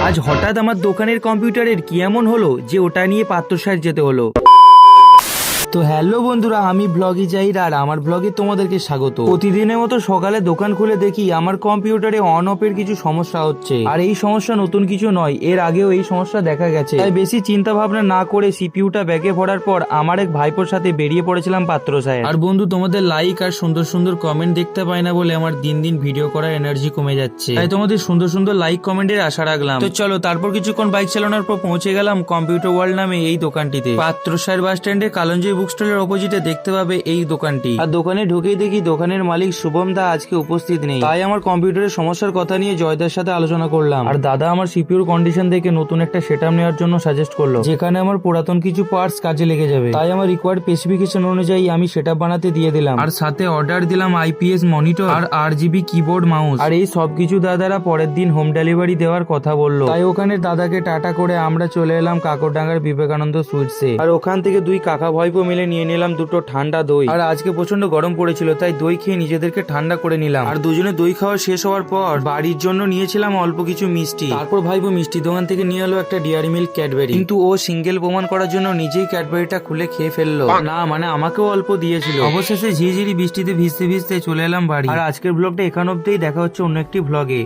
আজ হঠাৎ আমার দোকানের কম্পিউটারের কি এমন হলো যে ওটা নিয়ে পাত্রসার যেতে হলো। তো হ্যালো বন্ধুরা, আমি ব্লগে যাই আর আমার ব্লগে তোমাদেরকে স্বাগত। প্রতিদিনের মতো সকালে দোকান খুলে দেখি আমার কম্পিউটারে অন অফ এর কিছু সমস্যা হচ্ছে। আর এই সমস্যা নতুন কিছু নয়, এর আগেও এই সমস্যা দেখা গেছে। তাই বেশি চিন্তা ভাবনা না করে সিপিইউটা ব্যাগে ভরার পর আমার এক ভাইপোর সাথে বেরিয়ে পড়েছিলাম পাত্রসায়। আর বন্ধু, তোমাদের লাইক আর সুন্দর সুন্দর কমেন্ট দেখতে পাই না বলে আমার দিন দিন ভিডিও করার এনার্জি কমে যাচ্ছে। তাই তোমাদের সুন্দর সুন্দর লাইক কমেন্টের আশা রাখলাম। তো চলো, তারপর কিছুক্ষণ বাইক চালানোর পর পৌঁছে গেলাম কম্পিউটার ওয়ার্ল্ড নামে এই দোকানটিতে। পাত্রসার বাস স্ট্যান্ডের কালঞ্জয় বুক স্টলের অপোজিটে দেখতে পাবে এই দোকানটি। আর দোকানে ঢুকেই দেখি দোকানের মালিক শুভম দা আজকে উপস্থিত নেই। তাই আমার কম্পিউটারের সমস্যার কথা নিয়ে জয়দার সাথে আলোচনা করলাম। আর দাদা আমার সিপিইউর কন্ডিশন দেখে নতুন একটা সেটআপ নেওয়ার জন্য সাজেস্ট করলো, যেখানে আমার পুরাতন কিছু পার্টস কাজে লেগে যাবে। তাই আমার রিকোয়ার্ড স্পেসিফিকেশন অনুযায়ী আমি সেটআপ বানাতে দিয়ে দিলাম। আর সাথে অর্ডার দিলাম আইপিএস মনিটর আর আরজিবি কিবোর্ড মাউস। আর এই সবকিছু দাদারা পরের দিন হোম ডেলিভারি দেওয়ার কথা বললো। তাই ওখানে দাদাকে টাটা করে আমরা চলে এলাম কাকরডাঙ্গার বিবেকানন্দ সুইটসে। আর ওখান থেকে দুই কাকা ভাইপো মিলে নিয়ে নিলাম দুটো ঠান্ডা দই। আর আজকে প্রচন্ড গরম পড়েছিল, তাই দই খেয়ে নিজেদেরকে ঠান্ডা করে নিলাম। আর দুজনে দই খাওয়া শেষ হওয়ার পর বাড়ির জন্য নিয়েছিলাম অল্প কিছু মিষ্টি। তারপর ভাইপো মিষ্টি দোকান থেকে নিয়ে এলো একটা ডিয়ারি মিল্ক ক্যাডবেরি, কিন্তু ও সিঙ্গেল প্রমাণ করার জন্য নিজেই ক্যাডবেরিটা খুলে খেয়ে ফেললো। না মানে আমাকেও অল্প দিয়েছিল। অবশেষে ঝিরিঝিরি বৃষ্টিতে ভিজতে ভিজতে চলে এলাম বাড়ি। আর আজকের ব্লগটা এখান অব্দিই, দেখা হচ্ছে অন্য একটি ব্লগে।